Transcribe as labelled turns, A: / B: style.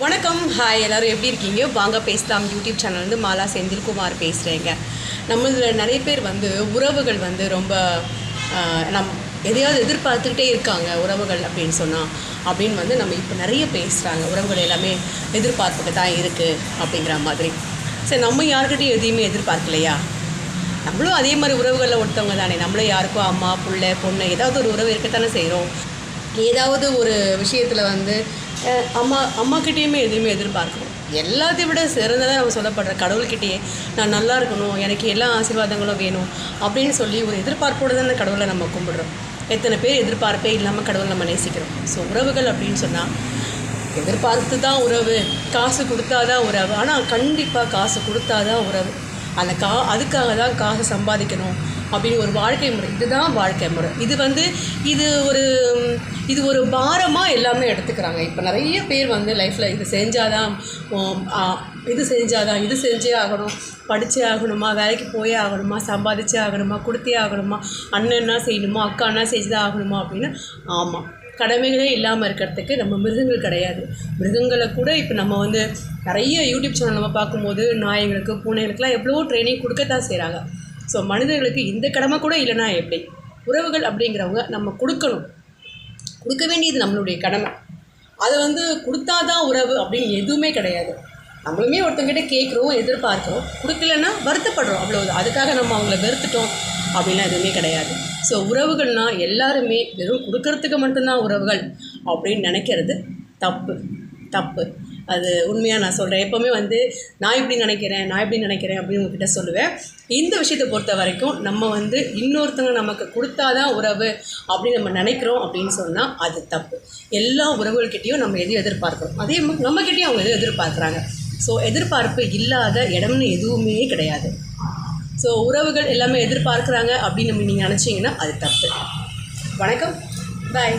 A: வணக்கம், ஹாய், எல்லோரும் எப்படி இருக்கீங்க? வாங்க பேசலாம். யூடியூப் சேனல் மாலா செந்தில்குமார் பேசுகிறேங்க. நம்மளில் நிறைய பேர் உறவுகள் ரொம்ப எதையாவது எதிர்பார்த்துக்கிட்டே இருக்காங்க. உறவுகள் அப்படின்னு சொன்னால் அப்படின்னு நம்ம இப்போ நிறைய பேசுகிறாங்க. உறவுகள் எல்லாமே எதிர்பார்ப்புக்கு தான் இருக்குது அப்படிங்கிற மாதிரி. சரி, நம்ம யாருக்கிட்டையும் எதையுமே எதிர்பார்க்கலையா? நம்மளும் அதே மாதிரி உறவுகளில் ஒருத்தவங்க தானே. நம்மளும் யாருக்கும் அம்மா, பிள்ளை, பொண்ணு ஏதாவது ஒரு உறவு இருக்கத்தானே செய்கிறோம். ஏதாவது ஒரு விஷயத்தில் அம்மாக்கிட்டேயுமே எதுவுமே எதிர்பார்க்கணும். எல்லாத்தையும் விட சிறந்ததாக நம்ம சொல்லப்படுற கடவுள்கிட்டயே நான் நல்லா இருக்கணும், எனக்கு எல்லா ஆசீர்வாதங்களும் வேணும் அப்படின்னு சொல்லி ஒரு எதிர்பார்ப்போடு தான் கடவுளை நம்ம கும்பிடுறோம். எத்தனை பேர் எதிர்பார்ப்பே இல்லாமல் கடவுளை நம்ம நேசிக்கிறோம். ஸோ உறவுகள் அப்படின்னு சொன்னால் எதிர்பார்த்து தான் உறவு, காசு கொடுத்தா தான் உறவு. ஆனால் கண்டிப்பாக காசு கொடுத்தா தான் உறவு. அந்த அதுக்காக தான் காசை சம்பாதிக்கணும் அப்படின்னு ஒரு வாழ்க்கை முறை. இதுதான் வாழ்க்கை முறை. இது ஒரு பாரமாக எல்லாமே எடுத்துக்கிறாங்க. இப்போ நிறைய பேர் லைஃப்பில் இது செஞ்சாதான் இது செஞ்சே ஆகணும், படித்தே ஆகணுமா, வேலைக்கு போயே ஆகணுமா, சம்பாதிச்சே ஆகணுமா, கொடுத்தே ஆகணுமா, அண்ணன்னா செய்யணுமா, அக்கான்னா செஞ்சு தான் ஆகணுமா அப்படின்னு. ஆமாம், கடமைகளே இல்லாமல் இருக்கிறதுக்கு நம்ம மிருகங்கள் கிடையாது. மிருகங்களை கூட இப்போ நம்ம நிறைய யூடியூப் சேனல் நம்ம பார்க்கும்போது நாய்களுக்கு, பூனைகளுக்கெல்லாம் எவ்வளோ ட்ரைனிங் கொடுக்கத்தான் செய்கிறாங்க. ஸோ மனிதர்களுக்கு இந்த கடமை கூட இல்லைனா எப்படி? உறவுகள் அப்படிங்கிறவங்க நம்ம கொடுக்கணும். கொடுக்க வேண்டியது நம்மளுடைய கடமை. அதை கொடுத்தாதான் உறவு அப்படின்னு எதுவுமே கிடையாது. நம்மளுமே ஒருத்தங்கிட்ட கேட்குறோம், எதிர்பார்க்குறோம், கொடுக்கலன்னா வருத்தப்படுறோம், அவ்வளோதான். அதுக்காக நம்ம அவங்கள வெறுத்துட்டோம் அப்படின்லாம் எதுவுமே கிடையாது. ஸோ உறவுகள்னால் எல்லாருமே வெறும் கொடுக்கறதுக்கு மட்டும்தான் உறவுகள் அப்படின்னு நினைக்கிறது தப்பு. அது உண்மையாக நான் சொல்கிறேன். எப்போவுமே நான் இப்படி நினைக்கிறேன் அப்படின்னு உங்ககிட்ட சொல்லுவேன். இந்த விஷயத்தை பொறுத்த வரைக்கும் நம்ம இன்னொருத்தவங்க நமக்கு கொடுத்தாதான் உறவு அப்படின்னு நம்ம நினைக்கிறோம் அப்படின்னு சொன்னால் அது தப்பு. எல்லா உறவுகள்கிட்டையும் நம்ம எதையும் எதிர்பார்க்குறோம், அதே மாதிரி நம்மக்கிட்டையும் அவங்க எதுவும் எதிர்பார்க்குறாங்க. ஸோ எதிர்பார்ப்பு இல்லாத இடம்னு எதுவுமே கிடையாது. ஸோ உறவுகள் எல்லாமே எதிர்பார்க்குறாங்க அப்படின்னு நீங்கள் நினச்சிங்கன்னா அது தப்பு. வணக்கம், பாய்.